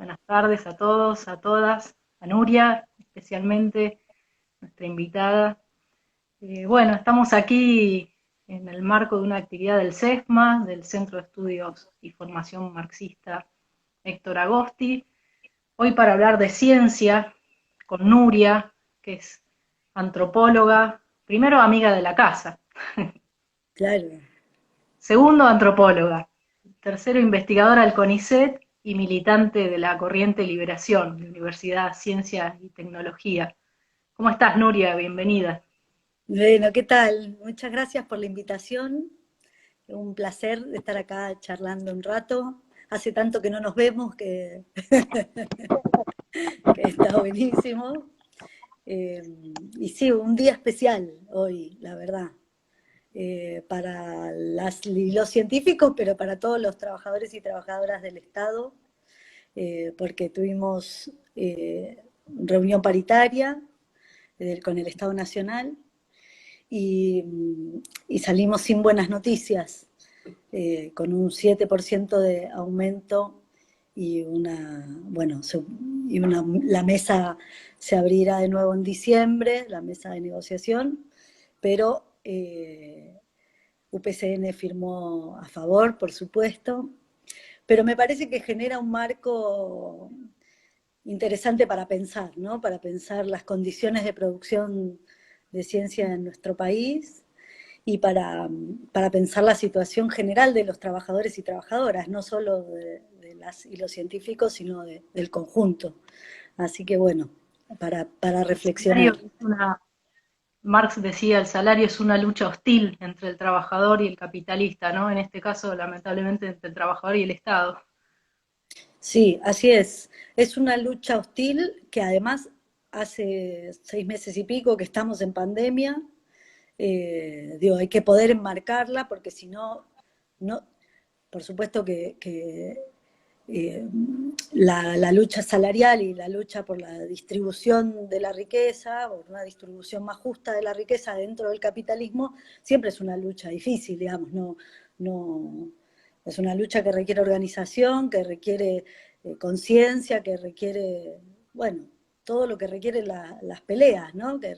Buenas tardes a todos, a todas, a Nuria, especialmente nuestra invitada. Bueno, estamos aquí en el marco de una actividad del CESMA, del Centro de Estudios y Formación Marxista Héctor Agosti, hoy para hablar de ciencia con Nuria, que es antropóloga, primero amiga de la casa, Claro, segundo antropóloga, tercero investigadora del CONICET y militante de la corriente Liberación, de Universidad Ciencia y Tecnología. ¿Cómo estás, Nuria? Bienvenida. bueno, ¿qué tal? Muchas gracias por la invitación. Un placer estar acá charlando un rato. Hace tanto que no nos vemos que está buenísimo. Eh, y sí, un día especial hoy, la verdad, para los científicos, pero para todos los trabajadores y trabajadoras del Estado, porque tuvimos reunión paritaria con el Estado Nacional y, y salimos sin buenas noticias, con un 7% de aumento y la mesa se abrirá de nuevo en diciembre, la mesa de negociación, pero UPCN firmó a favor, por supuesto, pero me parece que genera un marco interesante para pensar, ¿no? Para pensar las condiciones de producción de ciencia en nuestro país y para pensar la situación general de los trabajadores y trabajadoras, no solo de las y los científicos, sino del conjunto. Así que bueno, para El salario reflexionar. es Marx decía, el salario es una lucha hostil entre el trabajador y el capitalista, ¿no? En este caso, lamentablemente, entre el trabajador y el Estado. Sí, así es. Es una lucha hostil que además hace 6 meses y pico que estamos en pandemia. Digo, hay que poder enmarcarla porque si no, no, por supuesto que eh, la lucha salarial y la lucha por la distribución de la riqueza, por una distribución más justa de la riqueza dentro del capitalismo, siempre es una lucha difícil, digamos, no, es una lucha que requiere organización, que requiere conciencia, que requiere, bueno, todo lo que requieren las peleas, ¿no? Que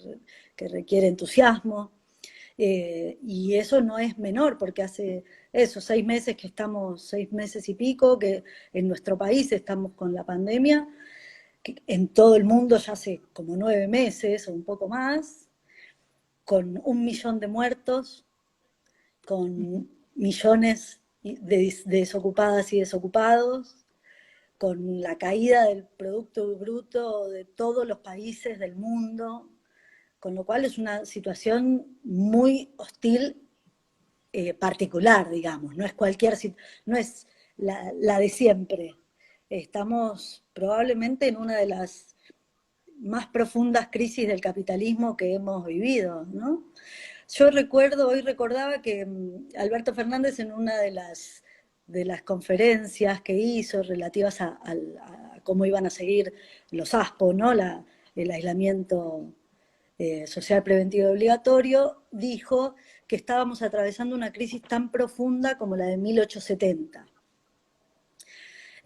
requiere entusiasmo. Y eso no es menor, porque hace esos 6 meses que estamos, 6 meses y pico, que en nuestro país estamos con la pandemia, que en todo el mundo ya hace como 9 meses o un poco más, con 1 millón de muertos, con millones de desocupadas y desocupados, con la caída del Producto Bruto de todos los países del mundo, con lo cual es una situación muy hostil, particular, digamos, no es no es la de siempre. Estamos probablemente en una de las más profundas crisis del capitalismo que hemos vivido, ¿no? Hoy recordaba que Alberto Fernández en una de las conferencias que hizo relativas a cómo iban a seguir los ASPO, ¿no? El aislamiento social preventivo obligatorio, dijo que estábamos atravesando una crisis tan profunda como la de 1870.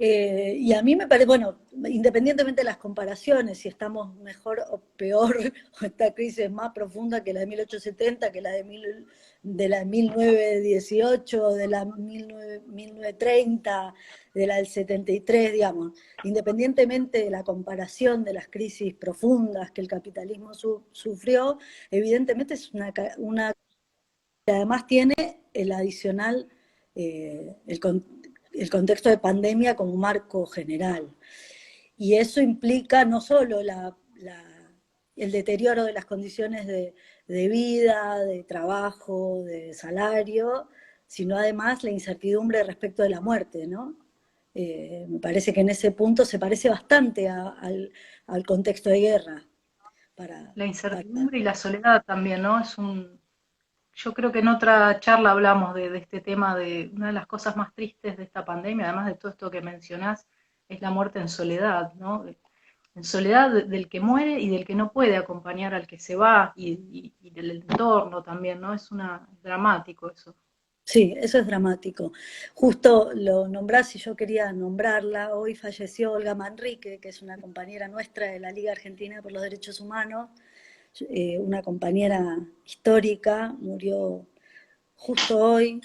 Y a mí me parece, bueno, independientemente de las comparaciones, si estamos mejor o peor, o esta crisis es más profunda que la de 1870, que de la de 1918, de la 1930, de la del 73, digamos, independientemente de la comparación de las crisis profundas que el capitalismo sufrió, evidentemente es una que además tiene el adicional, el contexto de pandemia como marco general. Y eso implica no solo el deterioro de las condiciones de vida, de trabajo, de salario, sino además la incertidumbre respecto de la muerte, ¿no? Me parece que en ese punto se parece bastante al contexto de guerra. Para, La para, incertidumbre y la soledad también, ¿no? Yo creo que en otra charla hablamos de este tema de una de las cosas más tristes de esta pandemia, además de todo esto que mencionás, es la muerte en soledad, ¿no? En soledad del que muere y del que no puede acompañar al que se va y del entorno también, ¿no? Dramático eso. Sí, eso es dramático. Justo lo nombrás y yo quería nombrarla. Hoy falleció Olga Manrique, que es una compañera nuestra de la Liga Argentina por los Derechos Humanos, una compañera histórica, murió justo hoy.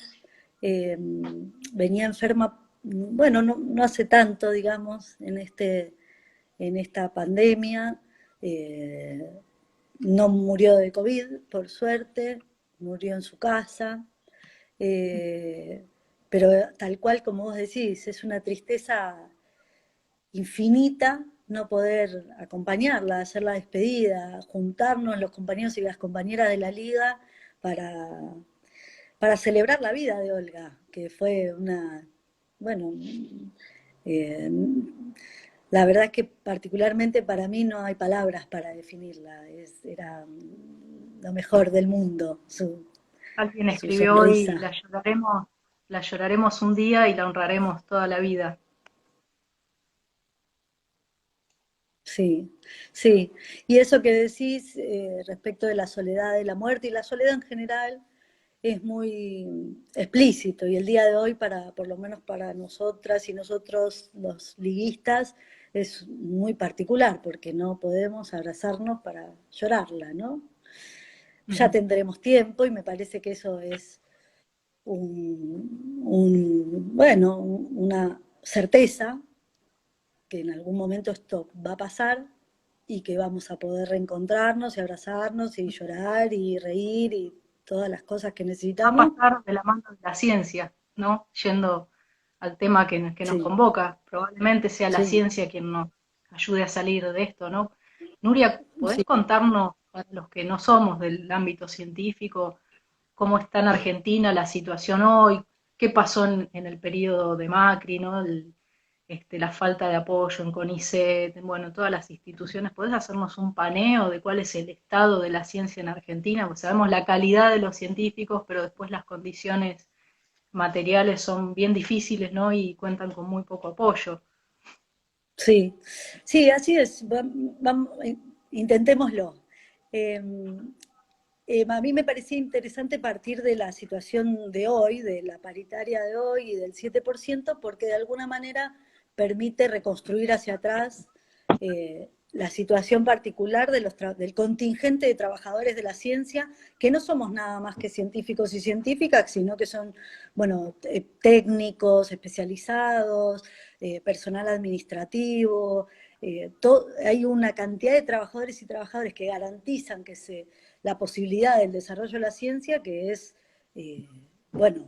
eh, Venía enferma, bueno, no hace tanto, digamos, en esta pandemia. eh, no murió de COVID, por suerte, murió en su casa. eh, pero tal cual como vos decís, es una tristeza infinita no poder acompañarla, hacer la despedida, juntarnos los compañeros y las compañeras de la liga para, para celebrar la vida de Olga, que fue una, bueno, eh, la verdad es que particularmente para mí no hay palabras para definirla, era lo mejor del mundo, Alguien su escribió hoy, sonrisa. la lloraremos un día y la honraremos toda la vida. Sí, sí. Y eso que decís respecto de la soledad, de la muerte y la soledad en general es muy explícito. Y el día de hoy, por lo menos para nosotras y nosotros los liguistas, es muy particular porque no podemos abrazarnos para llorarla, ¿no? Ya Ujú. tendremos tiempo y me parece que eso es bueno, una certeza que en algún momento esto va a pasar y que vamos a poder reencontrarnos y abrazarnos y llorar y reír y todas las cosas que Va a necesitamos. pasar de la mano de la ciencia, ¿no? Yendo al tema que nos Sí, convoca. Probablemente sea la sí, ciencia quien nos ayude a salir de esto, ¿no? Nuria, ¿podés sí. contarnos, para los que no somos del ámbito científico, cómo está en Argentina la situación hoy? ¿Qué pasó en el periodo de Macri, ¿no? La falta de apoyo en CONICET, bueno, todas las instituciones. ¿Podés hacernos un paneo de cuál es el estado de la ciencia en Argentina? Pues sabemos la calidad de los científicos, pero después las condiciones materiales son bien difíciles, ¿no? Y cuentan con muy poco apoyo. Sí, sí, así es. Intentémoslo. Eh, a mí me parecía interesante partir de la situación de hoy, de la paritaria de hoy y del 7%, porque de alguna manera permite reconstruir hacia atrás la situación particular del contingente de trabajadores de la ciencia, que no somos nada más que científicos y científicas, sino que son, bueno, técnicos especializados, personal administrativo, hay una cantidad de trabajadores y trabajadoras que garantizan la posibilidad del desarrollo de la ciencia que es, bueno,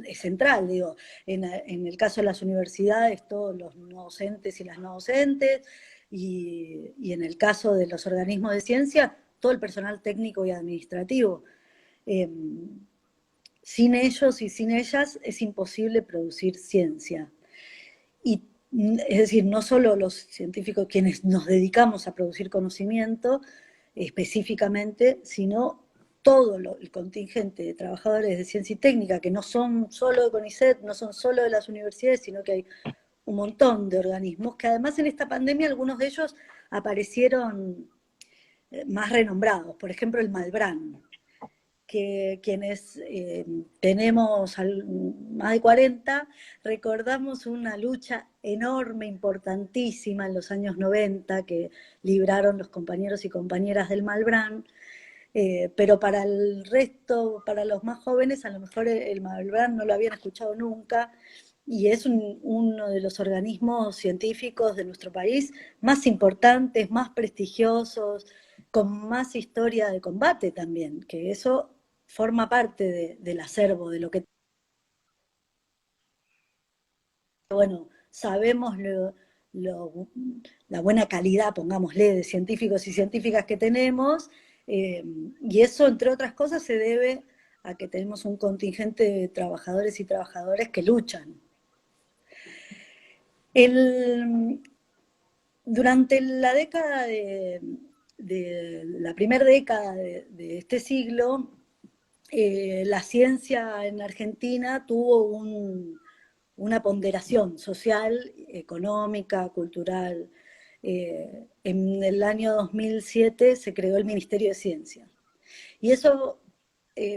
es central, digo, en el caso de las universidades, todos los no docentes y las no docentes, y en el caso de los organismos de ciencia, todo el personal técnico y administrativo. Eh, Sin ellos y sin ellas es imposible producir ciencia. Y es decir, no solo los científicos quienes nos dedicamos a producir conocimiento específicamente, sino todo el contingente de trabajadores de ciencia y técnica, que no son solo de CONICET, no son solo de las universidades, sino que hay un montón de organismos, que además en esta pandemia algunos de ellos aparecieron más renombrados, por ejemplo el Malbrán, que quienes tenemos más de 40 recordamos una lucha enorme, importantísima en los años 90 que libraron los compañeros y compañeras del Malbrán, pero para el resto, para los más jóvenes, a lo mejor el Malbrán no lo habían escuchado nunca, y es uno de los organismos científicos de nuestro país más importantes, más prestigiosos, con más historia de combate también, que eso forma parte del acervo, de lo que, bueno, sabemos lo, la buena calidad, pongámosle, de científicos y científicas que tenemos, y eso, entre otras cosas, se debe a que tenemos un contingente de trabajadores y trabajadoras que luchan. El, Durante la década de la primera década de este siglo, la ciencia en Argentina tuvo una ponderación social, económica, cultural. En el año 2007 se creó el Ministerio de Ciencia. Y eso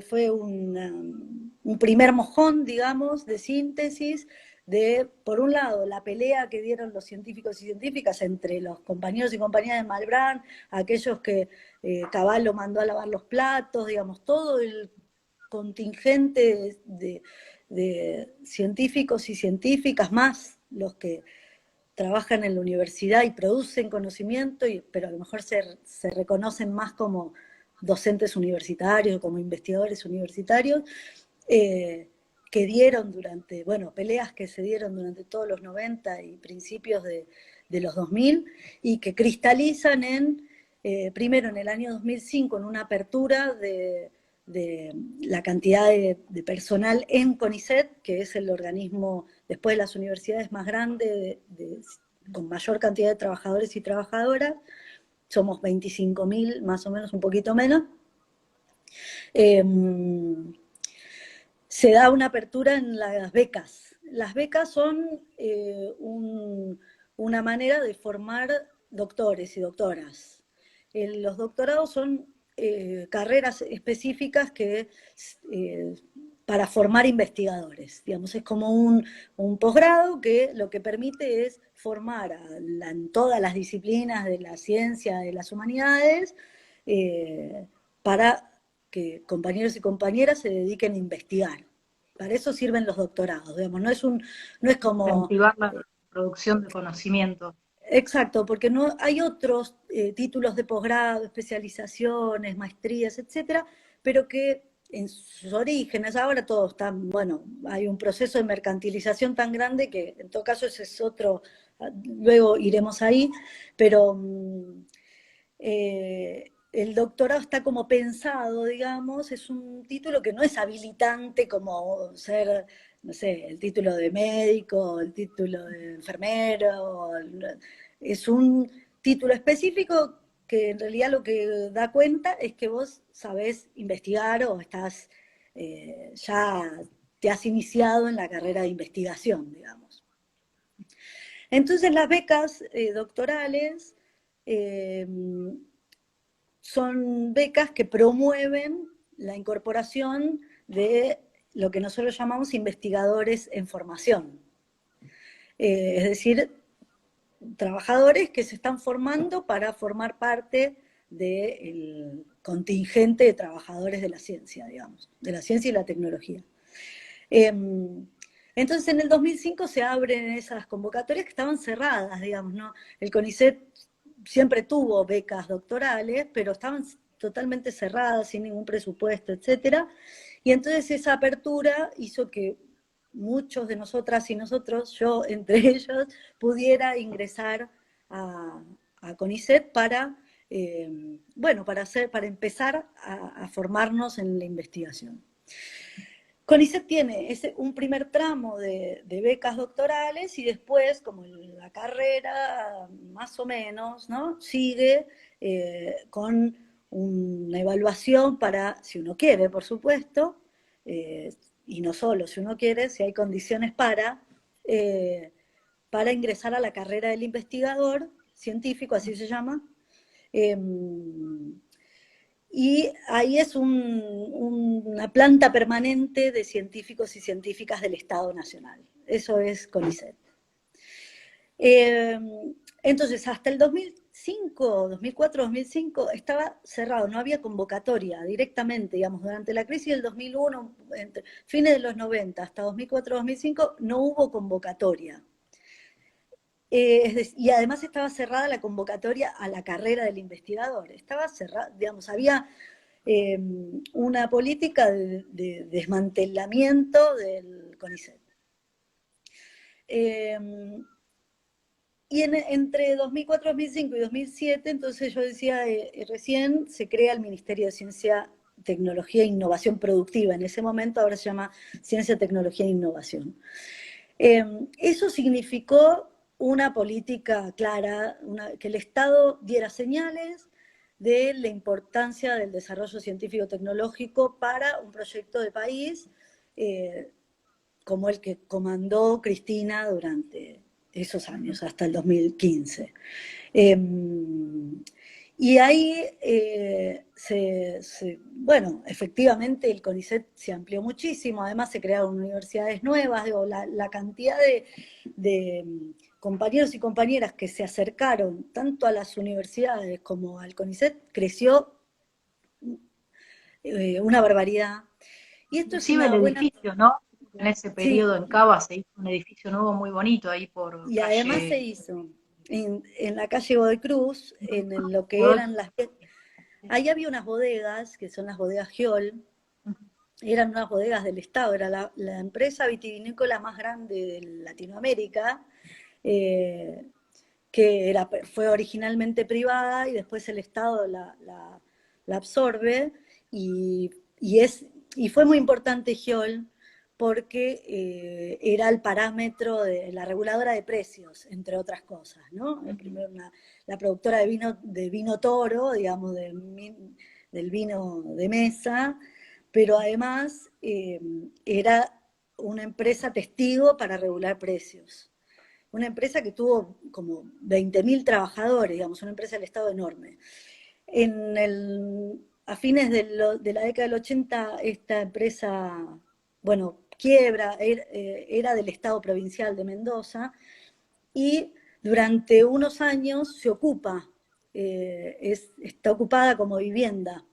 fue un primer mojón, digamos, de síntesis de, por un lado, la pelea que dieron los científicos y científicas entre los compañeros y compañeras de Malbrán, aquellos que Cavallo mandó a lavar los platos, digamos, todo el contingente de científicos y científicas, más los que trabajan en la universidad y producen conocimiento, pero a lo mejor se reconocen más como docentes universitarios, como investigadores universitarios, que dieron durante, bueno, peleas que se dieron durante todos los 90 y principios de los 2000, y que cristalizan primero en el año 2005, en una apertura de la cantidad de personal en CONICET, que es el organismo, después de las universidades, más grande, con mayor cantidad de trabajadores y trabajadoras. Somos 25.000, más o menos, un poquito menos. Se da una apertura en las becas. Las becas son una manera de formar doctores y doctoras. Los doctorados son carreras específicas que, para formar investigadores. Digamos, es como un posgrado que lo que permite es formar en todas las disciplinas de la ciencia, de las humanidades, para que compañeros y compañeras se dediquen a investigar. Para eso sirven los doctorados, digamos, no es como... Incentivar la producción de conocimiento. Exacto, porque no hay otros títulos de posgrado, especializaciones, maestrías, etcétera, pero que en sus orígenes, ahora todos están, bueno, hay un proceso de mercantilización tan grande que en todo caso ese es otro, luego iremos ahí, pero el doctorado está como pensado, digamos, es un título que no es habilitante como ser, no sé, el título de médico, el título de enfermero, es un título específico que en realidad lo que da cuenta es que vos sabés investigar o estás, ya te has iniciado en la carrera de investigación, digamos. Entonces las becas doctorales son becas que promueven la incorporación de lo que nosotros llamamos investigadores en formación. Es decir, trabajadores que se están formando para formar parte del contingente de trabajadores de la ciencia, digamos, de la ciencia y la tecnología. Entonces, en el 2005 se abren esas convocatorias que estaban cerradas, digamos, ¿no? El CONICET siempre tuvo becas doctorales, pero estaban totalmente cerradas, sin ningún presupuesto, etc. Y entonces esa apertura hizo que muchos de nosotras y nosotros, yo entre ellos, pudiera ingresar a CONICET para, bueno, para empezar a formarnos en la investigación. CONICET tiene un primer tramo de becas doctorales y después, como la carrera, más o menos, ¿no? Sigue con una evaluación para, si uno quiere, por supuesto, y no solo si uno quiere, si hay condiciones para ingresar a la carrera del investigador científico, así se llama. Y ahí es una planta permanente de científicos y científicas del Estado Nacional. Eso es CONICET. Entonces, hasta el 2005, 2004, 2005, estaba cerrado, no había convocatoria directamente, digamos, durante la crisis del 2001, entre fines de los 90 hasta 2004, 2005, no hubo convocatoria. Y además estaba cerrada la convocatoria a la carrera del investigador. Estaba cerrada, digamos, había una política de desmantelamiento del CONICET. Y entre 2004, 2005 y 2007, entonces yo decía, recién se crea el Ministerio de Ciencia, Tecnología e Innovación Productiva. En ese momento ahora se llama Ciencia, Tecnología e Innovación. Eso significó una política clara, que el Estado diera señales de la importancia del desarrollo científico-tecnológico para un proyecto de país como el que comandó Cristina durante esos años, hasta el 2015. Y ahí, bueno, efectivamente el CONICET se amplió muchísimo, además se crearon universidades nuevas, digo, la cantidad de compañeros y compañeras que se acercaron tanto a las universidades como al CONICET creció una barbaridad. Y esto es Inclusive el una buena... edificio, ¿no? En ese Sí, periodo en Cava se hizo un edificio nuevo muy bonito ahí por y además se calle hizo en la calle Godoy Cruz, lo que Godoy. eran las... Ahí había unas bodegas, que son las bodegas Giol, eran unas bodegas del Estado, era la empresa vitivinícola más grande de Latinoamérica, eh, fue originalmente privada y después el Estado la absorbe y, y, es, y fue muy importante Giol porque era el parámetro de la reguladora de precios, entre otras cosas, ¿no? Primero la productora de vino toro, digamos, del vino de mesa, pero además era una empresa testigo para regular precios. Una empresa que tuvo como 20.000 trabajadores, digamos, una empresa del Estado enorme. A fines de la década del 80, esta empresa, bueno, quiebra, era del Estado provincial de Mendoza, y durante unos años se ocupa, está ocupada como vivienda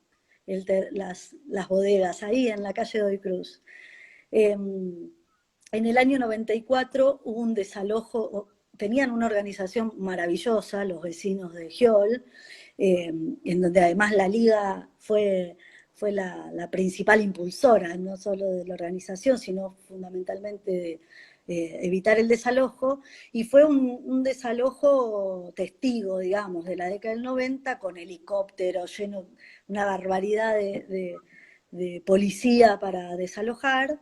las bodegas, ahí en la calle Doy Cruz. En el año 94 hubo un desalojo, tenían una organización maravillosa, los vecinos de Giol, en donde además la Liga fue la principal impulsora, no solo de la organización, sino fundamentalmente de evitar el desalojo, y fue un desalojo testigo, digamos, de la década del 90, con helicópteros, lleno, una barbaridad de policía para desalojar.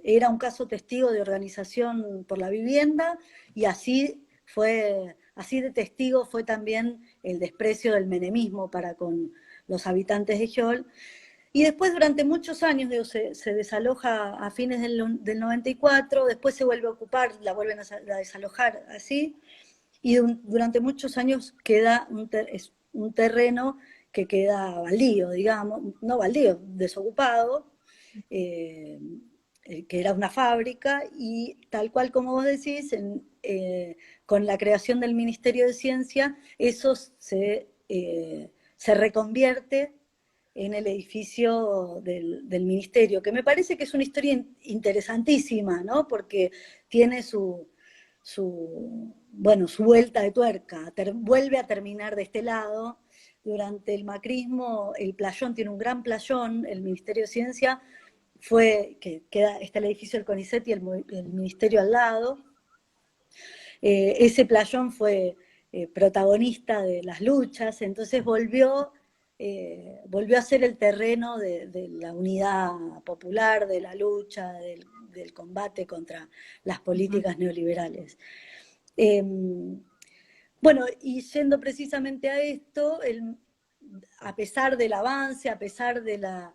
Era un caso testigo de organización por la vivienda, y así de testigo fue también el desprecio del menemismo para con los habitantes de Giol. Y después, durante muchos años, digo, se desaloja a fines del 94, después se vuelve a ocupar, la vuelven a desalojar así, y durante muchos años queda un terreno que queda baldío, digamos, no baldío, desocupado, eh, que era una fábrica, y tal cual como vos decís, con la creación del Ministerio de Ciencia, eso se reconvierte en el edificio del ministerio, que me parece que es una historia interesantísima, ¿no? Porque tiene bueno, su vuelta de tuerca, vuelve a terminar de este lado. Durante el macrismo, el playón tiene un gran playón, el Ministerio de Ciencia está el edificio del CONICET y el ministerio al lado. Ese playón fue protagonista de las luchas, entonces volvió a ser el terreno de la unidad popular, de la lucha, del combate contra las políticas neoliberales. Bueno, y yendo precisamente a esto, a pesar del avance, a pesar de la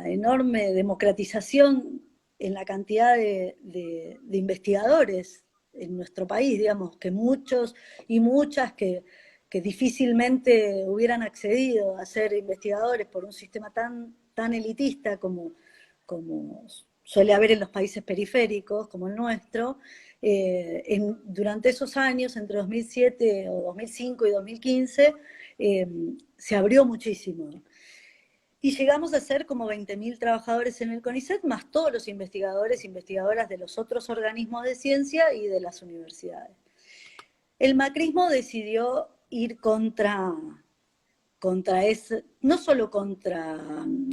enorme democratización en la cantidad de investigadores en nuestro país, digamos, que muchos y muchas que difícilmente hubieran accedido a ser investigadores por un sistema tan elitista como suele haber en los países periféricos, como el nuestro. Durante esos años, entre 2007 o 2005 y 2015, se abrió muchísimo. Y llegamos a ser como 20.000 trabajadores en el CONICET, más todos los investigadores e investigadoras de los otros organismos de ciencia y de las universidades. El macrismo decidió ir no solo contra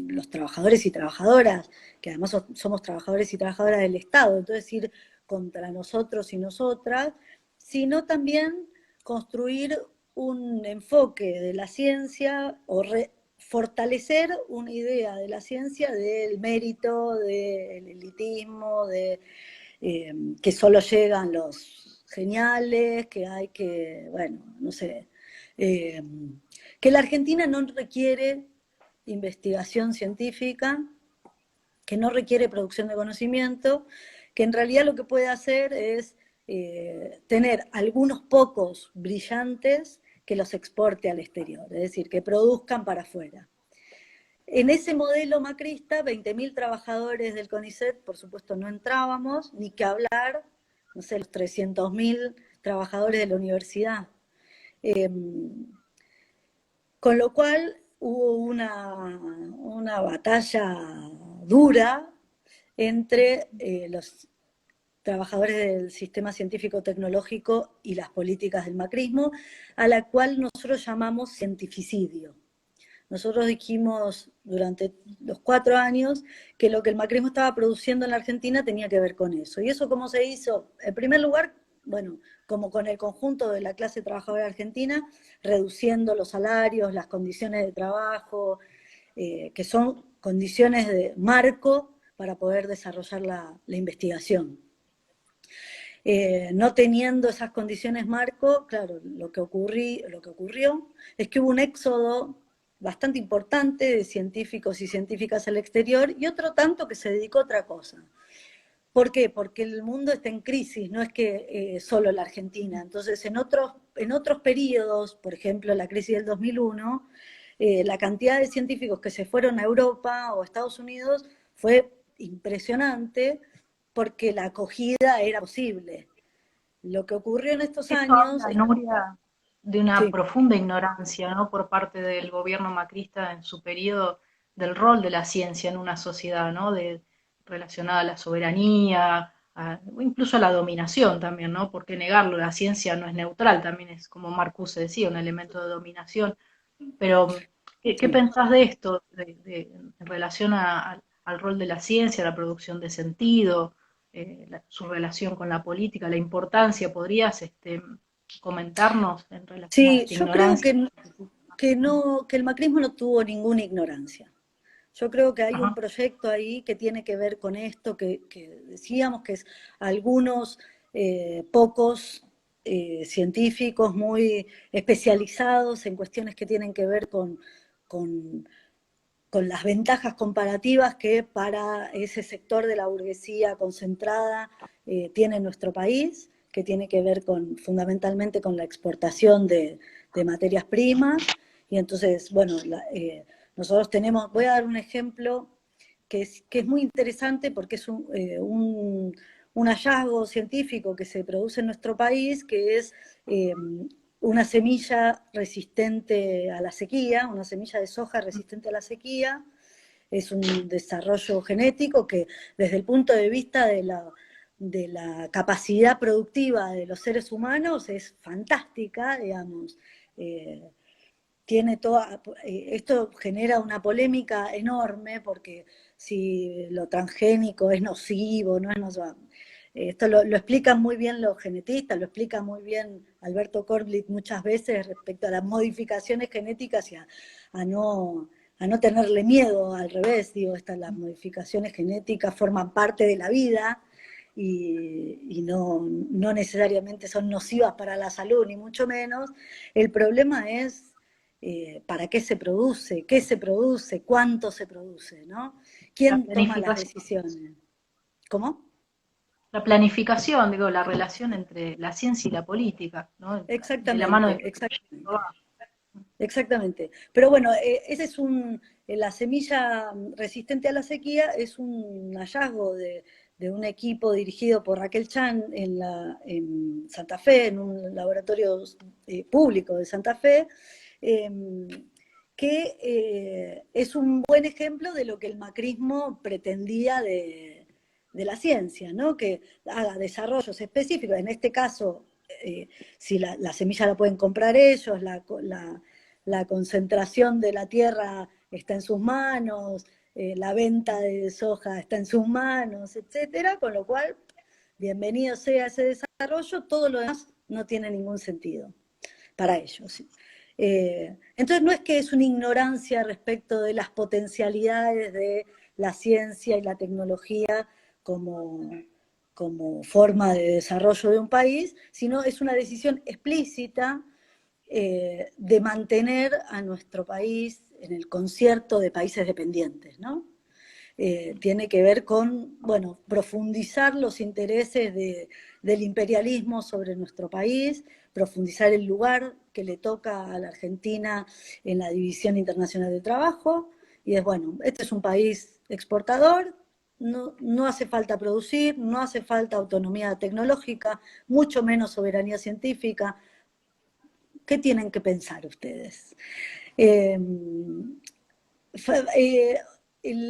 los trabajadores y trabajadoras, que además somos trabajadores y trabajadoras del Estado, entonces ir contra nosotros y nosotras, sino también construir un enfoque de la ciencia o fortalecer una idea de la ciencia del mérito, del elitismo, que solo llegan los geniales, que hay que, bueno, no sé, que la Argentina no requiere investigación científica, que no requiere producción de conocimiento, que en realidad lo que puede hacer es tener algunos pocos brillantes que los exporte al exterior, es decir, que produzcan para afuera. En ese modelo macrista, 20.000 trabajadores del CONICET, por supuesto, no entrábamos, ni que hablar, no sé, los 300.000 trabajadores de la universidad. Con lo cual hubo una batalla dura entre los trabajadores del sistema científico-tecnológico y las políticas del macrismo, a la cual nosotros llamamos cientificidio. Nosotros dijimos durante los 4 años que lo que el macrismo estaba produciendo en la Argentina tenía que ver con eso. ¿Y eso cómo se hizo? En primer lugar, bueno, como con el conjunto de la clase trabajadora argentina, reduciendo los salarios, las condiciones de trabajo, que son condiciones de marco para poder desarrollar la investigación. No teniendo esas condiciones marco, claro, lo que ocurrió es que hubo un éxodo bastante importante de científicos y científicas al exterior y otro tanto que se dedicó a otra cosa. ¿Por qué? Porque el mundo está en crisis, no es que solo la Argentina. Entonces, en otros periodos, por ejemplo, la crisis del 2001, la cantidad de científicos que se fueron a Europa o a Estados Unidos fue impresionante porque la acogida era posible. Lo que ocurrió en estos Esto años... habla, Nuria, de una Sí. profunda ignorancia, ¿no?, por parte del gobierno macrista en su periodo del rol de la ciencia en una sociedad, ¿no?, relacionada a la soberanía, incluso a la dominación también, ¿no? ¿Por qué negarlo? La ciencia no es neutral, también es, como Marcuse decía, un elemento de dominación. Pero, ¿qué Sí. pensás de esto, en relación al rol de la ciencia, la producción de sentido, su relación con la política, la importancia? ¿Podrías comentarnos en relación a Sí, esta yo creo ignorancia? que el macrismo no tuvo ninguna ignorancia. Yo creo que hay un Ajá. proyecto ahí que tiene que ver con esto que decíamos, que es algunos pocos científicos muy especializados en cuestiones que tienen que ver con, con las ventajas comparativas que para ese sector de la burguesía concentrada tiene nuestro país, que tiene que ver fundamentalmente con la exportación de materias primas. Y entonces, bueno, nosotros tenemos, voy a dar un ejemplo que es muy interesante porque es un hallazgo científico que se produce en nuestro país, que es una semilla resistente a la sequía, una semilla de soja resistente a la sequía. Es un desarrollo genético que desde el punto de vista de la capacidad productiva de los seres humanos es fantástica, digamos. Esto genera una polémica enorme porque si lo transgénico es nocivo, no es nocivo. Esto lo explican muy bien los genetistas, lo explica muy bien Alberto Korblit muchas veces respecto a las modificaciones genéticas y a no tenerle miedo, al revés, digo, las modificaciones genéticas forman parte de la vida y no necesariamente son nocivas para la salud, ni mucho menos. El problema es para qué se produce, cuánto se produce, ¿no? La ¿Quién toma las planificación. decisiones? ¿Cómo? La planificación, digo, la relación entre la ciencia y la política, ¿no? De la mano de Exactamente, qué proyecto exactamente. va. Exactamente. Pero bueno, ese es la semilla resistente a la sequía es un hallazgo de un equipo dirigido por Raquel Chan en Santa Fe, en un laboratorio público de Santa Fe, que es un buen ejemplo de lo que el macrismo pretendía de la ciencia, ¿no? Que haga desarrollos específicos, en este caso, si la semilla la pueden comprar ellos, la concentración de la tierra está en sus manos, la venta de soja está en sus manos, etcétera, con lo cual, bienvenido sea ese desarrollo, todo lo demás no tiene ningún sentido para ellos. Entonces no es que es una ignorancia respecto de las potencialidades de la ciencia y la tecnología como forma de desarrollo de un país, sino es una decisión explícita de mantener a nuestro país en el concierto de países dependientes, ¿no? Tiene que ver con, bueno, profundizar los intereses del imperialismo sobre nuestro país, profundizar el lugar que le toca a la Argentina en la División Internacional de Trabajo, y es, bueno, este es un país exportador, no hace falta producir, no hace falta autonomía tecnológica, mucho menos soberanía científica. ¿Qué tienen que pensar ustedes? Eh,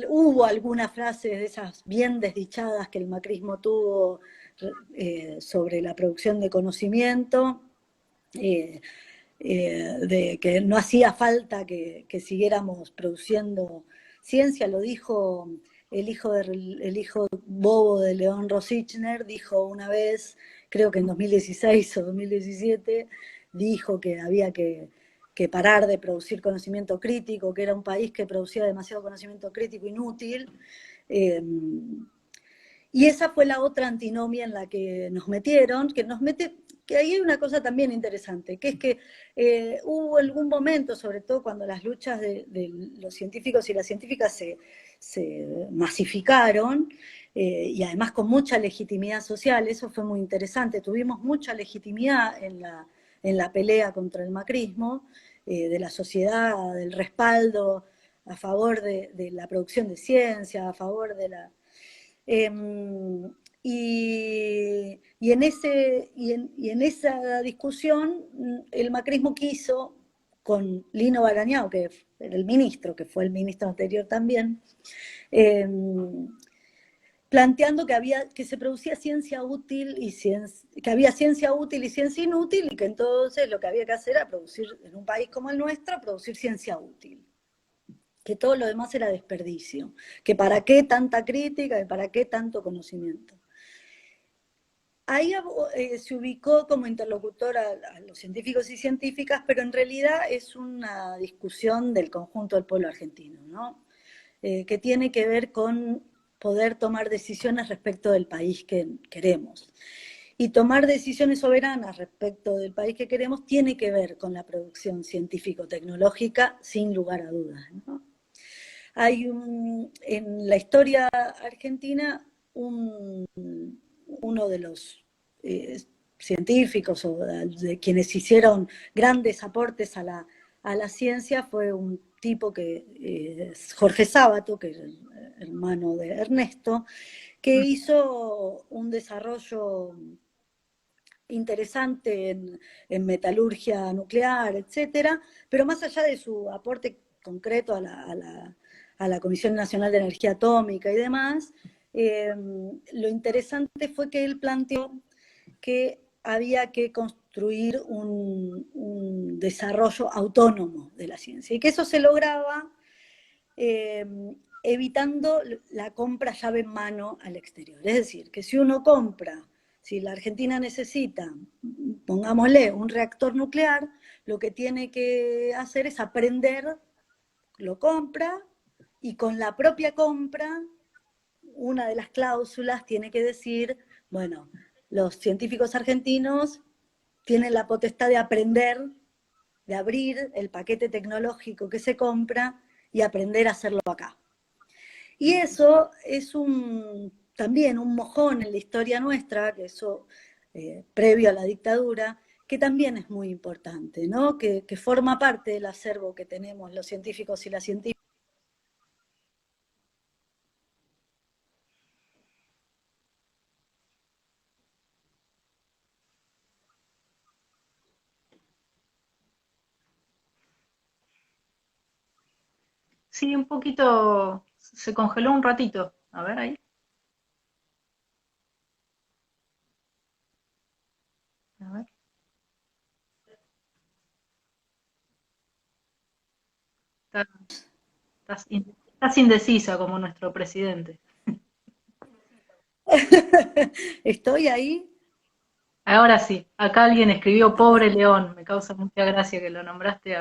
Hubo algunas frases de esas bien desdichadas que el macrismo tuvo sobre la producción de conocimiento, eh, de que no hacía falta que siguiéramos produciendo ciencia. Lo dijo el hijo bobo de León Rosichner, dijo una vez, creo que en 2016 o 2017, dijo que había que parar de producir conocimiento crítico, que era un país que producía demasiado conocimiento crítico inútil. Eh, y esa fue la otra antinomia en la que nos metieron, que ahí hay una cosa también interesante, que es que hubo algún momento, sobre todo cuando las luchas de los científicos y las científicas se masificaron, y además con mucha legitimidad social, eso fue muy interesante, tuvimos mucha legitimidad en la pelea contra el macrismo, de la sociedad, del respaldo a favor de la producción de ciencia, a favor de la... en esa discusión el macrismo quiso, con Lino Barañao, que era el ministro, que fue el ministro anterior también, eh, planteando que se producía ciencia útil y que había ciencia útil y ciencia inútil, y que entonces lo que había que hacer era producir, en un país como el nuestro, producir ciencia útil, que todo lo demás era desperdicio, que para qué tanta crítica y para qué tanto conocimiento. Ahí se ubicó como interlocutor a los científicos y científicas, pero en realidad es una discusión del conjunto del pueblo argentino, ¿no? Que tiene que ver con poder tomar decisiones respecto del país que queremos. Y tomar decisiones soberanas respecto del país que queremos tiene que ver con la producción científico-tecnológica, sin lugar a dudas, ¿no? Hay en la historia argentina uno de los científicos o de quienes hicieron grandes aportes a la ciencia fue un tipo que Jorge Sábato, que es el hermano de Ernesto, que hizo un desarrollo interesante en metalurgia nuclear, etcétera, pero más allá de su aporte concreto a la Comisión Nacional de Energía Atómica y demás, lo interesante fue que él planteó que había que construir un desarrollo autónomo de la ciencia y que eso se lograba eh, evitando la compra llave en mano al exterior. Es decir, que si uno compra, si la Argentina necesita, pongámosle, un reactor nuclear, lo que tiene que hacer es aprender, lo compra, y con la propia compra, una de las cláusulas tiene que decir, bueno, los científicos argentinos tienen la potestad de aprender, de abrir el paquete tecnológico que se compra y aprender a hacerlo acá. Y eso es también un mojón en la historia nuestra, que eso previo a la dictadura, que también es muy importante, ¿no? Que forma parte del acervo que tenemos los científicos y las científicas. Sí, un poquito, se congeló un ratito. A ver ahí. A ver. Está- estás indecisa como nuestro presidente. Estoy ahí. Ahora sí, acá alguien escribió pobre León. Me causa mucha gracia que lo nombraste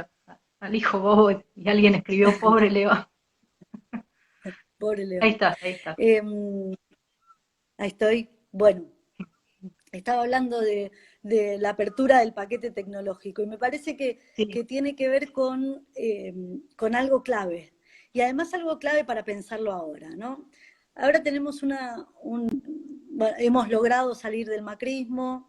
al hijo bobo y alguien escribió pobre León. Pobre Ahí León. está, ahí está. Ahí estoy. Bueno, estaba hablando de la apertura del paquete tecnológico y me parece Sí, que tiene que ver con algo clave. Y además algo clave para pensarlo ahora, ¿no? Ahora tenemos bueno, hemos logrado salir del macrismo,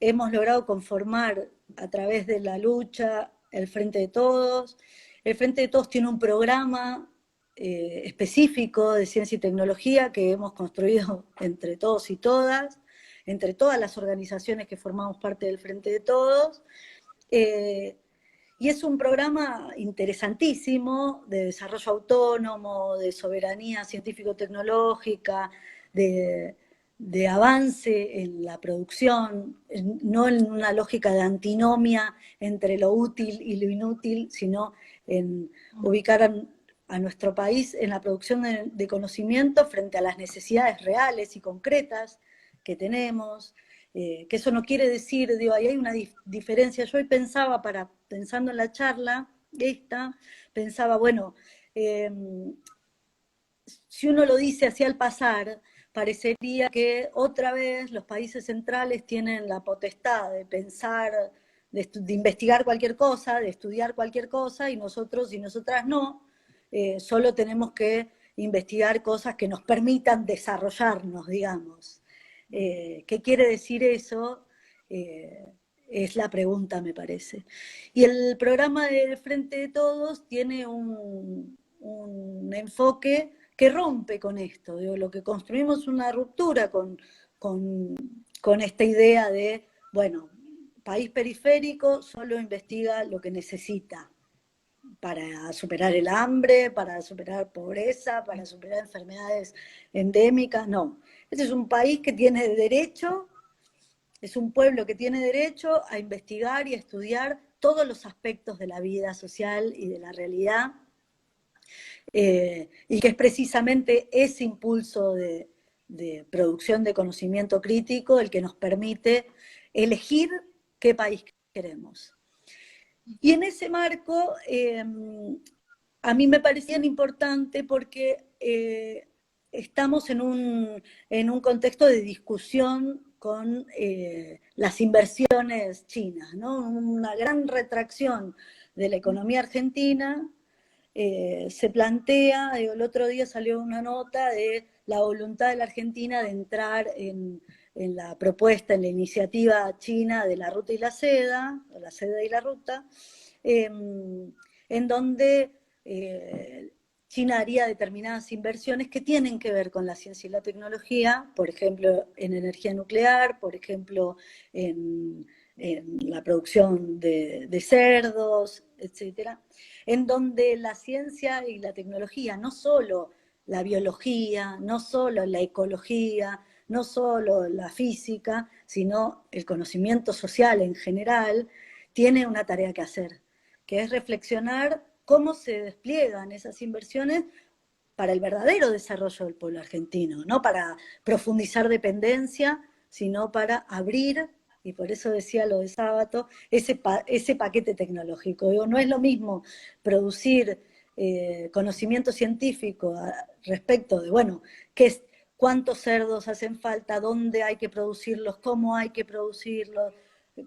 hemos logrado conformar a través de la lucha el Frente de Todos. El Frente de Todos tiene un programa específico de ciencia y tecnología que hemos construido entre todos y todas, entre todas las organizaciones que formamos parte del Frente de Todos, y es un programa interesantísimo de desarrollo autónomo, de soberanía científico-tecnológica, de avance en la producción, no en una lógica de antinomia entre lo útil y lo inútil, sino en ubicar a nuestro país en la producción de conocimiento frente a las necesidades reales y concretas que tenemos. Que eso no quiere decir, digo, ahí hay una diferencia. Yo hoy pensaba, pensando en la charla pensaba, bueno, si uno lo dice así al pasar, parecería que otra vez los países centrales tienen la potestad de pensar, de investigar cualquier cosa, de estudiar cualquier cosa, y nosotros y nosotras no, solo tenemos que investigar cosas que nos permitan desarrollarnos, digamos. ¿Qué quiere decir eso? Es la pregunta, me parece. Y el programa del Frente de Todos tiene un enfoque que rompe con esto. Digo, lo que construimos es una ruptura con esta idea de, bueno, país periférico solo investiga lo que necesita para superar el hambre, para superar pobreza, para superar enfermedades endémicas. No, este es un país que tiene derecho, es un pueblo que tiene derecho a investigar y a estudiar todos los aspectos de la vida social y de la realidad, y que es precisamente ese impulso de producción de conocimiento crítico el que nos permite elegir qué país queremos. Y en ese marco, a mí me parecía importante porque estamos en un contexto de discusión con las inversiones chinas, ¿no? Una gran retracción de la economía argentina. Se plantea, el otro día salió una nota de la voluntad de la Argentina de entrar en la propuesta, en la iniciativa china de la ruta y la seda, o la seda y la ruta, en donde China haría determinadas inversiones que tienen que ver con la ciencia y la tecnología, por ejemplo, en energía nuclear, por ejemplo, en la producción de cerdos, etcétera, en donde la ciencia y la tecnología, no solo la biología, no solo la ecología, no solo la física, sino el conocimiento social en general, tiene una tarea que hacer, que es reflexionar cómo se despliegan esas inversiones para el verdadero desarrollo del pueblo argentino, no para profundizar dependencia, sino para abrir, y por eso decía lo de Sábato, ese paquete tecnológico. Digo, no es lo mismo producir conocimiento científico respecto de, bueno, cuántos cerdos hacen falta, dónde hay que producirlos, cómo hay que producirlos,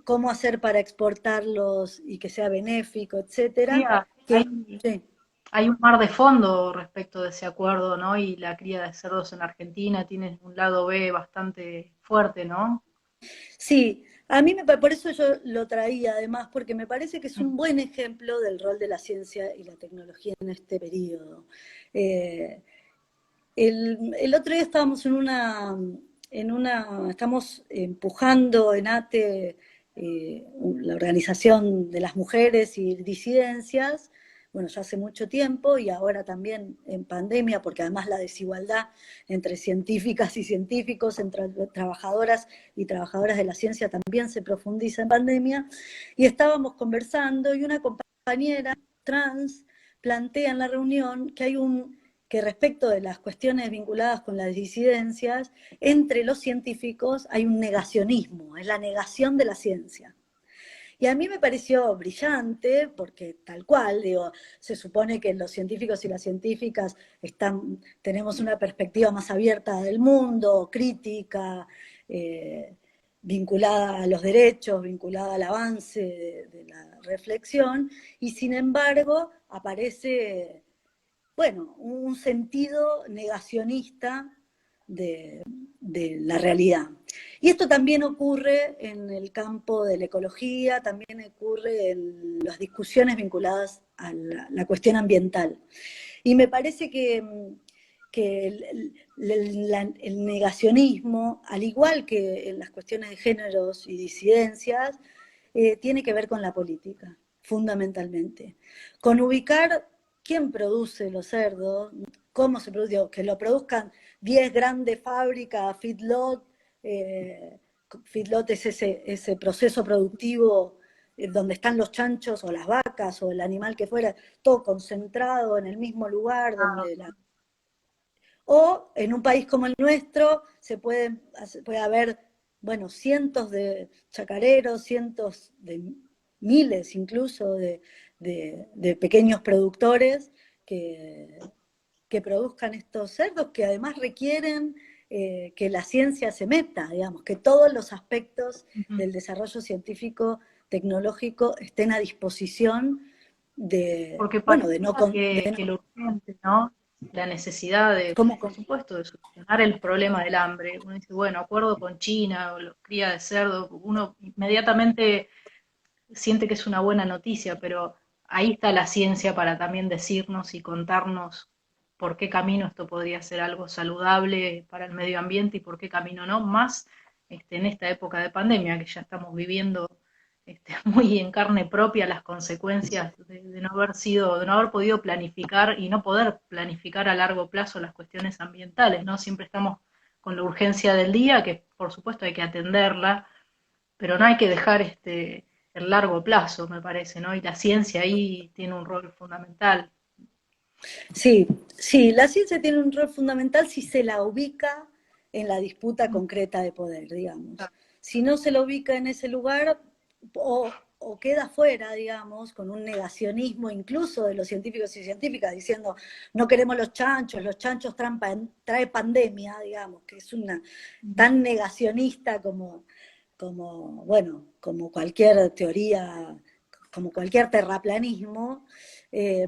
cómo hacer para exportarlos y que sea benéfico, Sí, etcétera. Sí. hay un mar de fondo respecto de ese acuerdo, ¿no? Y la cría de cerdos en Argentina tiene un lado B bastante fuerte, ¿no? Sí, a mí por eso yo lo traía además, porque me parece que es un buen ejemplo del rol de la ciencia y la tecnología en este periodo. Eh, el otro día estábamos estamos empujando en ATE, la organización de las mujeres y disidencias, bueno, ya hace mucho tiempo y ahora también en pandemia, porque además la desigualdad entre científicas y científicos, entre trabajadoras y trabajadoras de la ciencia también se profundiza en pandemia, y estábamos conversando y una compañera trans plantea en la reunión que respecto de las cuestiones vinculadas con las disidencias, entre los científicos hay un negacionismo, es la negación de la ciencia. Y a mí me pareció brillante, porque tal cual, digo, se supone que los científicos y las científicas tenemos una perspectiva más abierta del mundo, crítica, vinculada a los derechos, vinculada al avance de la reflexión, y sin embargo aparece, bueno, un sentido negacionista de la realidad. Y esto también ocurre en el campo de la ecología, también ocurre en las discusiones vinculadas a la cuestión ambiental. Y me parece que el negacionismo, al igual que en las cuestiones de géneros y disidencias, tiene que ver con la política, fundamentalmente. Con ubicar quién produce los cerdos, cómo se produce, que lo produzcan 10 grandes fábricas, feedlot. Feedlot es ese proceso productivo donde están los chanchos o las vacas o el animal que fuera, todo concentrado en el mismo lugar donde o en un país como el nuestro puede haber, bueno, cientos de chacareros, cientos de miles incluso de pequeños productores que, que produzcan estos cerdos, que además requieren que la ciencia se meta, digamos, que todos los aspectos del desarrollo científico, tecnológico estén a disposición de, Porque bueno, parece que lo urgente, ¿no? La necesidad de, ¿cómo? por supuesto, de solucionar el problema del hambre. Uno dice, bueno, acuerdo con China o la cría de cerdo, uno inmediatamente siente que es una buena noticia, pero ahí está la ciencia para también decirnos y contarnos por qué camino esto podría ser algo saludable para el medio ambiente y por qué camino no, más en esta época de pandemia que ya estamos viviendo muy en carne propia las consecuencias de no haber sido, de no haber podido planificar y no poder planificar a largo plazo las cuestiones ambientales, ¿no? Siempre estamos con la urgencia del día, que por supuesto hay que atenderla, pero no hay que dejar el largo plazo, me parece, ¿no? Y la ciencia ahí tiene un rol fundamental. Sí, sí, la ciencia tiene un rol fundamental si se la ubica en la disputa concreta de poder, digamos. Si no se la ubica en ese lugar, o queda fuera, digamos, con un negacionismo incluso de los científicos y científicas, diciendo, no queremos los chanchos trae pandemia, digamos, que es una tan negacionista bueno, como cualquier teoría, como cualquier terraplanismo. eh,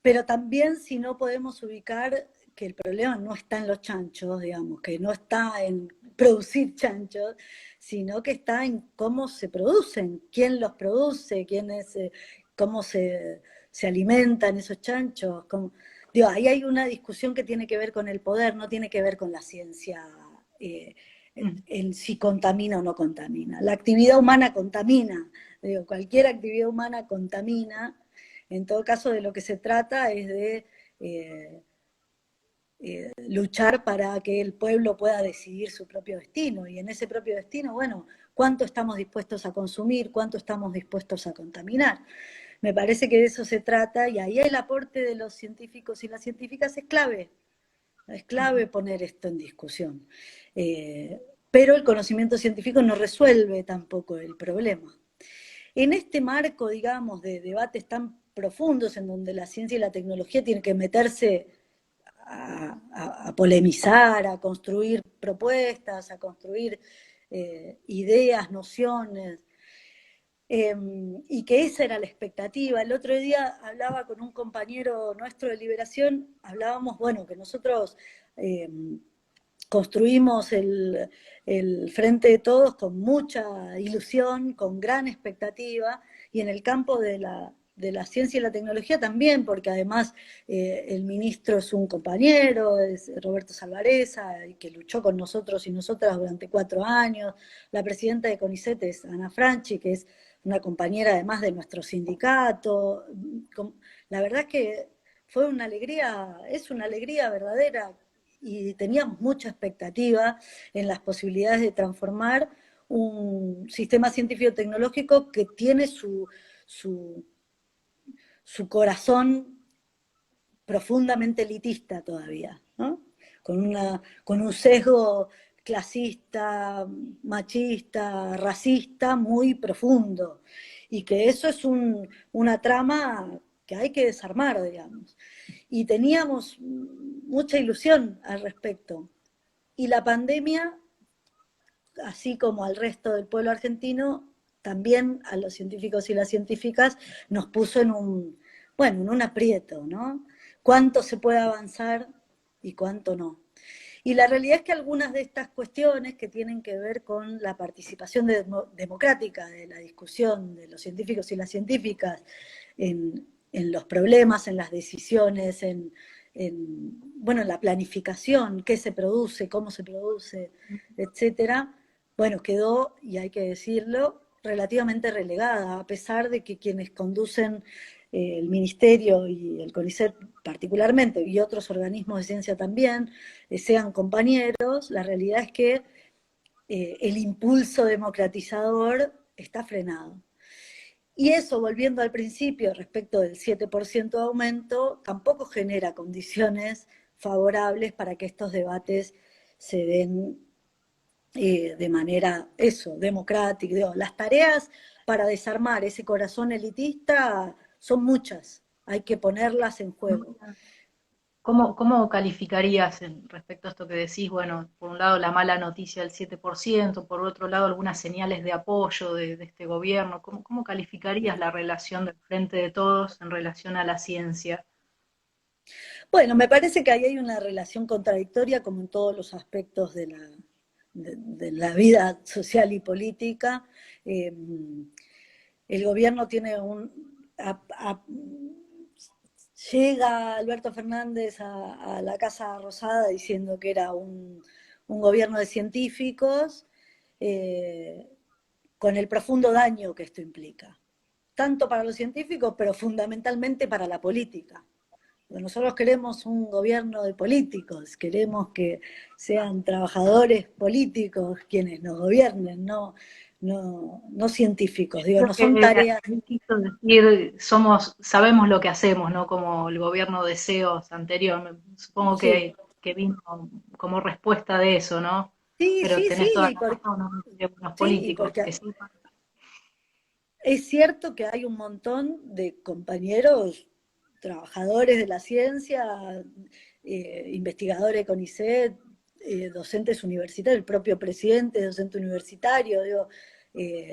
pero también si no podemos ubicar que el problema no está en los chanchos, digamos, que no está en producir chanchos, sino que está en cómo se producen, quién los produce, cómo se alimentan esos chanchos. Digo, ahí hay una discusión que tiene que ver con el poder, no tiene que ver con la ciencia eh, en si contamina o no contamina. La actividad humana contamina, digo, cualquier actividad humana contamina. En todo caso, de lo que se trata es de luchar para que el pueblo pueda decidir su propio destino. Y en ese propio destino, bueno, ¿cuánto estamos dispuestos a consumir? ¿Cuánto estamos dispuestos a contaminar? Me parece que de eso se trata, y ahí el aporte de los científicos y las científicas es clave. Es clave poner esto en discusión. Pero el conocimiento científico no resuelve tampoco el problema. En este marco, digamos, de debates tan profundos en donde la ciencia y la tecnología tienen que meterse a polemizar, a construir propuestas, a construir ideas, nociones, y que esa era la expectativa. El otro día hablaba con un compañero nuestro de Liberación, hablábamos, bueno, que nosotros construimos el Frente de Todos con mucha ilusión, con gran expectativa, y en el campo de la ciencia y la tecnología también, porque además el ministro es un compañero, es Roberto Salvareza, que luchó con nosotros y nosotras durante 4 años, la presidenta de CONICET es Ana Franchi, que es una compañera además de nuestro sindicato. La verdad es que fue una alegría, es una alegría verdadera, y teníamos mucha expectativa en las posibilidades de transformar un sistema científico-tecnológico que tiene su corazón profundamente elitista todavía, ¿no? Con un sesgo clasista, machista, racista muy profundo, y que eso es una trama que hay que desarmar, digamos. Y teníamos mucha ilusión al respecto. Y la pandemia, así como al resto del pueblo argentino, también a los científicos y las científicas nos puso en un aprieto, ¿no? ¿Cuánto se puede avanzar y cuánto no. Y la realidad es que algunas de estas cuestiones que tienen que ver con la participación democrática de la discusión de los científicos y las científicas en los problemas, en las decisiones, bueno, en la planificación, qué se produce, cómo se produce, etcétera, bueno, quedó, y hay que decirlo, relativamente relegada, a pesar de que quienes conducen el Ministerio y el CONICET particularmente, y otros organismos de ciencia también, sean compañeros, la realidad es que el impulso democratizador está frenado. Y eso, volviendo al principio respecto del 7% de aumento, tampoco genera condiciones favorables para que estos debates se den de manera, democrática. Digo, las tareas para desarmar ese corazón elitista son muchas, hay que ponerlas en juego. ¿Cómo calificarías respecto a esto que decís? Bueno, por un lado la mala noticia del 7%, por otro lado algunas señales de apoyo de este gobierno. ¿Cómo calificarías la relación del Frente de Todos en relación a la ciencia? Bueno, me parece que ahí hay una relación contradictoria como en todos los aspectos de la vida social y política. El gobierno tiene llega Alberto Fernández a la Casa Rosada diciendo que era un gobierno de científicos, con el profundo daño que esto implica, tanto para los científicos, pero fundamentalmente para la política. Nosotros queremos un gobierno de políticos, queremos que sean trabajadores políticos quienes nos gobiernen, no científicos. Digo, Creo no que son tareas. quiso decir, sabemos lo que hacemos, ¿no? Como el gobierno de SEOs anterior. Supongo Sí, que vino como respuesta de eso, ¿no? sí, Pero sí, tenés toda sí, la razón, ¿no? Los sí, políticos que porque sí. es cierto que hay un montón de compañeros trabajadores de la ciencia, investigadores de CONICET, docentes universitarios, el propio presidente es docente universitario, digo,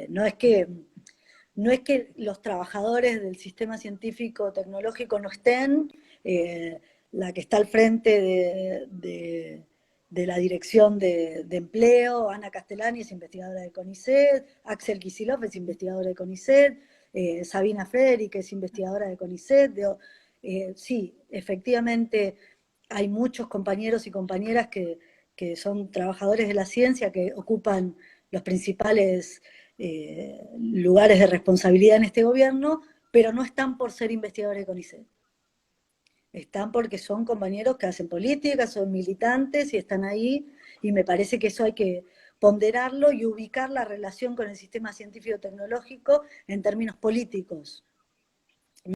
no es que los trabajadores del sistema científico tecnológico no estén, la que está al frente de la dirección de empleo, Ana Castellani es investigadora de CONICET, Axel Kicillof es investigadora de CONICET, Sabina Federi, que es investigadora de CONICET. Sí, efectivamente hay muchos compañeros y compañeras que son trabajadores de la ciencia, que ocupan los principales lugares de responsabilidad en este gobierno, pero no están por ser investigadores de CONICET. Están porque son compañeros que hacen política, son militantes y están ahí, y me parece que eso hay que ponderarlo y ubicar la relación con el sistema científico-tecnológico en términos políticos,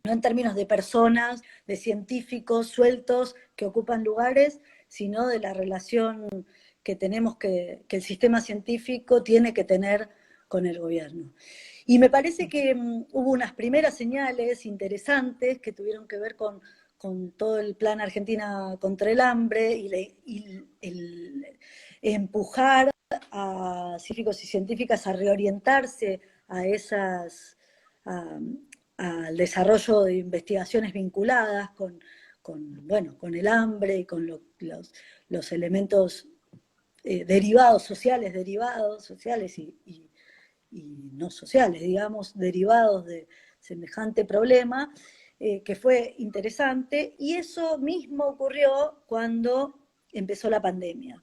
no en términos de personas, de científicos sueltos que ocupan lugares, sino de la relación que tenemos que el sistema científico tiene que tener con el gobierno. Y me parece que hubo unas primeras señales interesantes que tuvieron que ver con todo el plan Argentina contra el hambre y el empujar a científicos y científicas a reorientarse a esas, a, al desarrollo de investigaciones vinculadas bueno, con el hambre y con los elementos derivados, sociales y no sociales, digamos, derivados de semejante problema, que fue interesante, y eso mismo ocurrió cuando empezó la pandemia.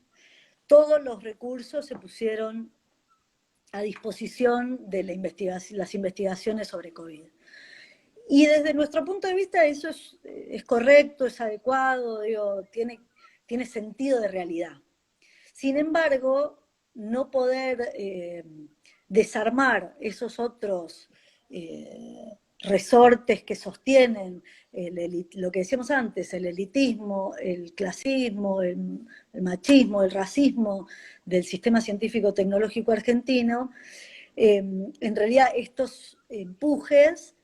Todos los recursos se pusieron a disposición de las investigaciones sobre COVID. Y desde nuestro punto de vista eso es correcto, es adecuado, digo, tiene sentido de realidad. Sin embargo, no poder desarmar esos otros resortes que sostienen lo que decíamos antes, el elitismo, el clasismo, el machismo, el racismo del sistema científico-tecnológico argentino, en realidad estos empujes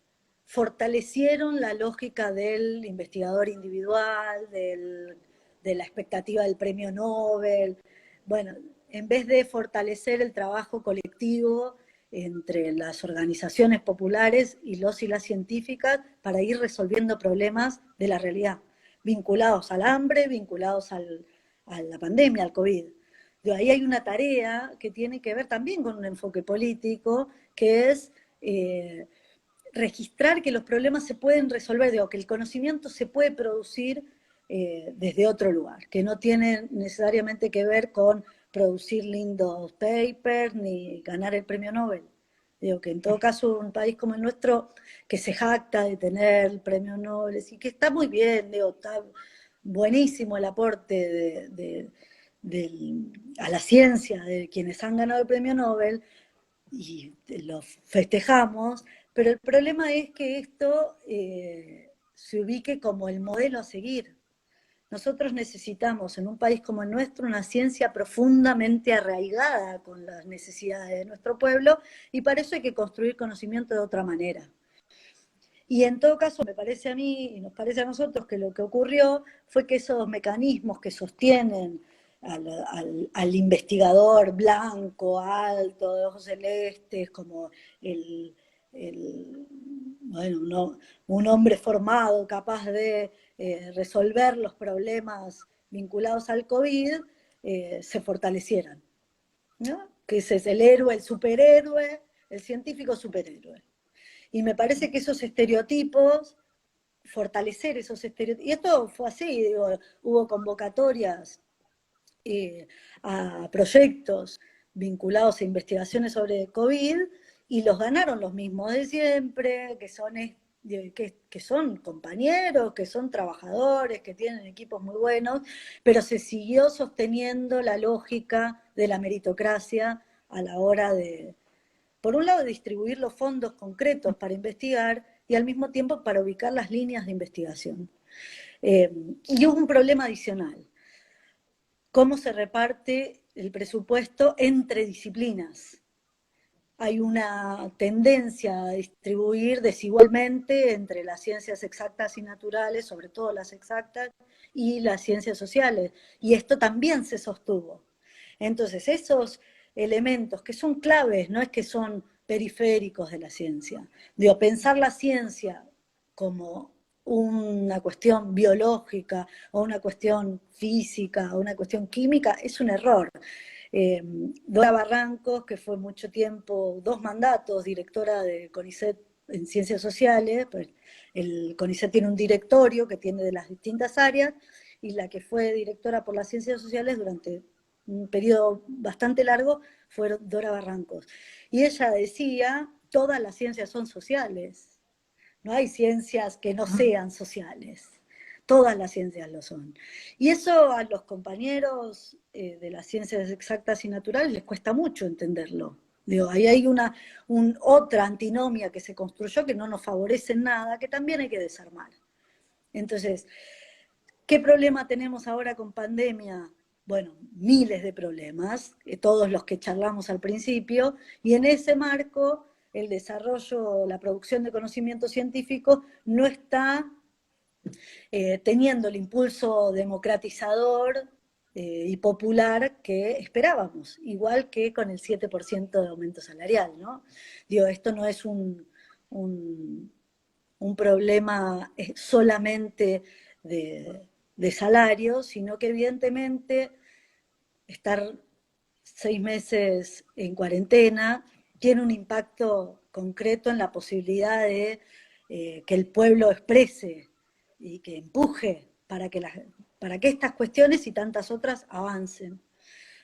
fortalecieron la lógica del investigador individual, de la expectativa del premio Nobel. Bueno, en vez de fortalecer el trabajo colectivo entre las organizaciones populares y las científicas para ir resolviendo problemas de la realidad. vinculados al hambre, vinculados a la pandemia, al COVID. De ahí hay una tarea que tiene que ver también con un enfoque político, que es registrar que los problemas se pueden resolver, digo, que el conocimiento se puede producir desde otro lugar, que no tiene necesariamente que ver con producir lindos papers ni ganar el premio Nobel. Digo, que en todo caso un país como el nuestro, que se jacta de tener el premio Nobel, y que está muy bien, digo, está buenísimo el aporte a la ciencia de quienes han ganado el premio Nobel, y lo festejamos, pero el problema es que esto se ubique como el modelo a seguir. Nosotros necesitamos en un país como el nuestro una ciencia profundamente arraigada con las necesidades de nuestro pueblo, y para eso hay que construir conocimiento de otra manera. Y en todo caso, me parece a mí, y nos parece a nosotros, que lo que ocurrió fue que esos mecanismos que sostienen al investigador blanco, alto, de ojos celestes, como bueno, un hombre formado, capaz de resolver los problemas vinculados al COVID, se fortalecieran, ¿no? Que ese es el héroe, el superhéroe, el científico superhéroe. Y me parece que esos estereotipos, fortalecer esos estereotipos, y esto fue así, digo, hubo convocatorias a proyectos vinculados a investigaciones sobre COVID, y los ganaron los mismos de siempre, que son compañeros, que son trabajadores, que tienen equipos muy buenos, pero se siguió sosteniendo la lógica de la meritocracia a la hora de, por un lado, distribuir los fondos concretos para investigar y al mismo tiempo para ubicar las líneas de investigación. Y hubo un problema adicional: cómo se reparte el presupuesto entre disciplinas. Hay una tendencia a distribuir desigualmente entre las ciencias exactas y naturales, sobre todo las exactas, y las ciencias sociales, y esto también se sostuvo. Entonces, esos elementos que son claves, no es que son periféricos de la ciencia. Digo, pensar la ciencia como una cuestión biológica o una cuestión física o una cuestión química es un error. Dora Barrancos, que fue mucho tiempo, 2 mandatos, directora de CONICET en Ciencias Sociales, pues el CONICET tiene un directorio que tiene de las distintas áreas, y la que fue directora por las Ciencias Sociales durante un periodo bastante largo fue Dora Barrancos. Y ella decía, todas las ciencias son sociales, no hay ciencias que no sean sociales. Todas las ciencias lo son. Y eso a los compañeros de las ciencias exactas y naturales les cuesta mucho entenderlo. Digo, ahí hay otra antinomia que se construyó que no nos favorece en nada, que también hay que desarmar. Entonces, ¿qué problema tenemos ahora con pandemia? Bueno, miles de problemas, todos los que charlamos al principio, y en ese marco el desarrollo, la producción de conocimiento científico no está teniendo el impulso democratizador y popular que esperábamos, igual que con el 7% de aumento salarial, ¿no? Digo, esto no es un problema solamente de salario, sino que evidentemente estar 6 meses en cuarentena tiene un impacto concreto en la posibilidad de que el pueblo exprese y que empuje para que estas cuestiones y tantas otras avancen.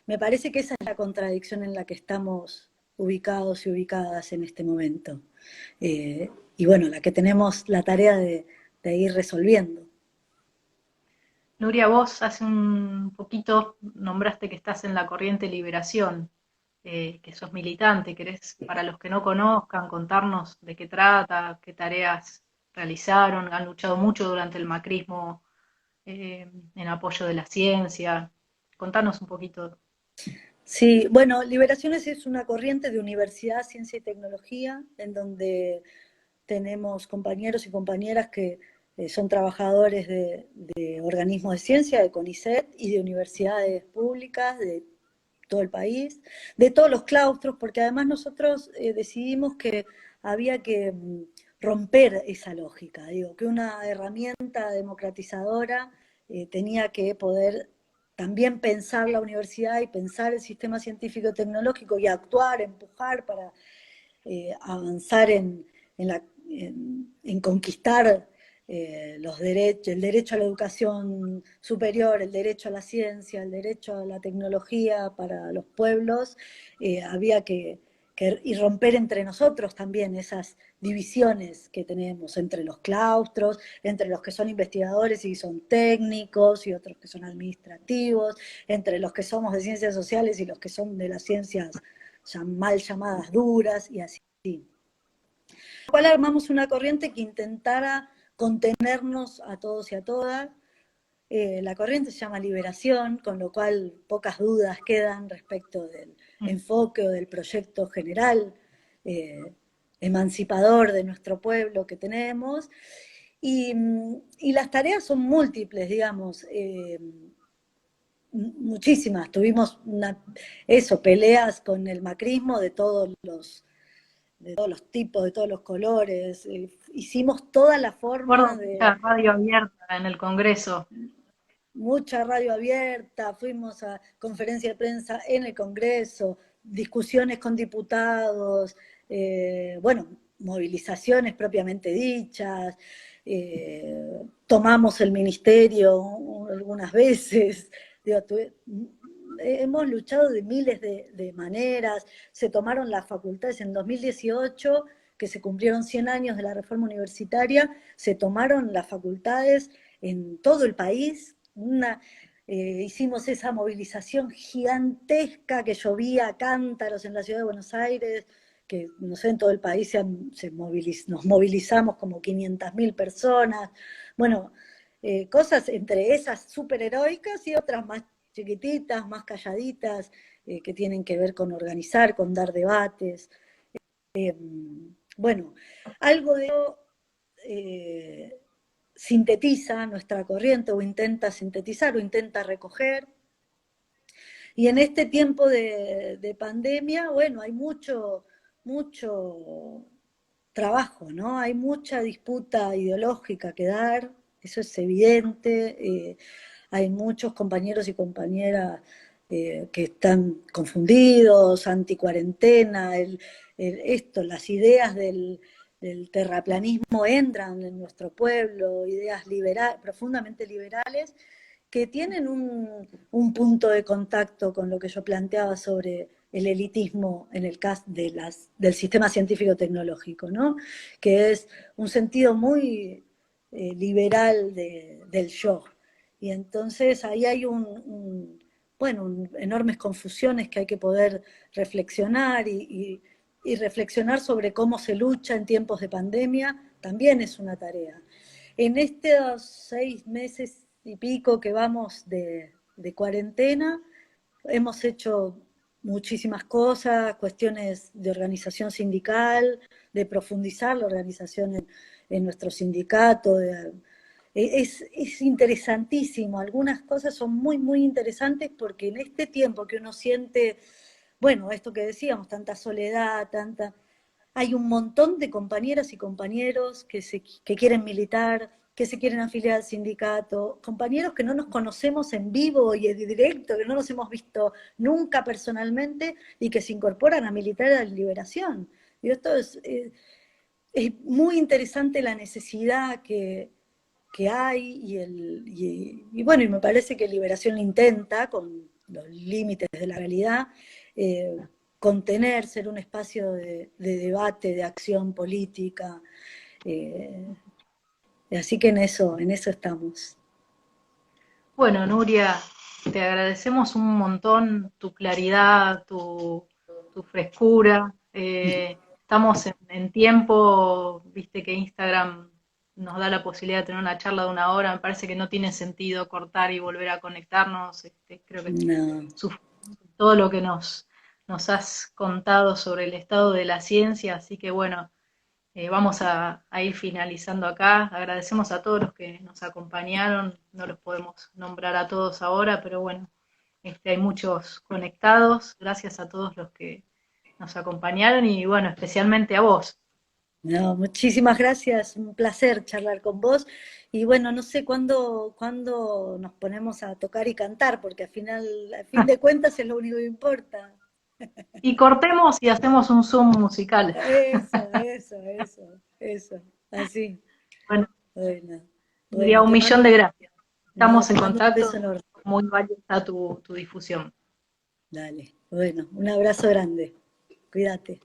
Me parece que esa es la contradicción en la que estamos ubicados y ubicadas en este momento. Y bueno, la que tenemos la tarea de ir resolviendo. Nuria, vos hace un poquito nombraste que estás en la corriente Liberación, que sos militante. ¿Querés, para los que no conozcan, contarnos de qué trata, qué tareas realizaron? Han luchado mucho durante el macrismo en apoyo de la ciencia. Contanos un poquito. Sí, bueno, Liberaciones es una corriente de universidad, ciencia y tecnología, en donde tenemos compañeros y compañeras que son trabajadores de organismos de ciencia, de CONICET y de universidades públicas de todo el país, de todos los claustros, porque además nosotros decidimos que había que romper esa lógica, digo, que una herramienta democratizadora tenía que poder también pensar la universidad y pensar el sistema científico-tecnológico y actuar, empujar para avanzar en conquistar los derechos, el derecho a la educación superior, el derecho a la ciencia, el derecho a la tecnología para los pueblos, había que y romper entre nosotros también esas divisiones que tenemos entre los claustros, entre los que son investigadores y son técnicos y otros que son administrativos, entre los que somos de ciencias sociales y los que son de las ciencias mal llamadas duras y así. Con lo cual armamos una corriente que intentara contenernos a todos y a todas. La corriente se llama Liberación, con lo cual pocas dudas quedan respecto del enfoque o del proyecto general emancipador de nuestro pueblo que tenemos. Y las tareas son múltiples, digamos, muchísimas. Tuvimos peleas con el macrismo de todos los tipos, de todos los colores. Hicimos toda la forma Recuerdo de mucha radio abierta en el Congreso. mucha radio abierta, fuimos a conferencia de prensa en el Congreso, discusiones con diputados, bueno, movilizaciones propiamente dichas, tomamos el ministerio algunas veces, digo, hemos luchado de miles de maneras, se tomaron las facultades en 2018, que se cumplieron 100 años de la reforma universitaria, se tomaron las facultades en todo el país, hicimos esa movilización gigantesca que llovía a cántaros en la ciudad de Buenos Aires, que no sé, en todo el país nos movilizamos como 500.000 personas, bueno, cosas entre esas superheroicas y otras más chiquititas, más calladitas, que tienen que ver con organizar, con dar debates. Bueno, algo de sintetiza nuestra corriente o intenta sintetizar o intenta recoger. Y en este tiempo de pandemia, bueno, hay mucho trabajo, ¿no? Hay mucha disputa ideológica que dar, eso es evidente. Hay muchos compañeros y compañeras que están confundidos, anticuarentena, las ideas del terraplanismo entran en nuestro pueblo, ideas profundamente liberales, que tienen un punto de contacto con lo que yo planteaba sobre el elitismo en el caso del sistema científico-tecnológico, ¿no? Que es un sentido muy liberal del yo. Y entonces ahí hay enormes confusiones que hay que poder reflexionar y reflexionar sobre cómo se lucha en tiempos de pandemia también es una tarea. En estos 6 meses y pico que vamos de cuarentena, hemos hecho muchísimas cosas, cuestiones de organización sindical, de profundizar la organización en nuestro sindicato. Es interesantísimo, algunas cosas son muy, muy interesantes porque en este tiempo que uno siente, bueno, esto que decíamos, tanta soledad, hay un montón de compañeras y compañeros que quieren militar, que se quieren afiliar al sindicato, compañeros que no nos conocemos en vivo y en directo, que no nos hemos visto nunca personalmente y que se incorporan a militar a la liberación. Y esto es muy interesante la necesidad que hay y me parece que Liberación intenta, con los límites de la realidad, eh, contener, ser un espacio de debate, de acción política. eh, Así que en eso estamos. Bueno, Nuria, te agradecemos un montón tu claridad, tu frescura. Estamos en tiempo, viste que Instagram nos da la posibilidad de tener una charla de 1 hora. Me parece que no tiene sentido cortar y volver a conectarnos. Creo que No. todo lo que nos has contado sobre el estado de la ciencia, así que bueno, vamos a ir finalizando acá. Agradecemos a todos los que nos acompañaron, no los podemos nombrar a todos ahora, pero bueno, hay muchos conectados. Gracias a todos los que nos acompañaron y bueno, especialmente a vos. No, muchísimas gracias, un placer charlar con vos. Y bueno, no sé cuándo nos ponemos a tocar y cantar, porque al fin de cuentas es lo único que importa. Y cortemos y hacemos un Zoom musical. Eso, así. Bueno, Bueno, Nuria, bueno, un te millón mando, de gracias. no, Estamos te en mando un contacto, beso enorme. muy valiosa tu difusión. Dale, bueno, un abrazo grande. Cuídate.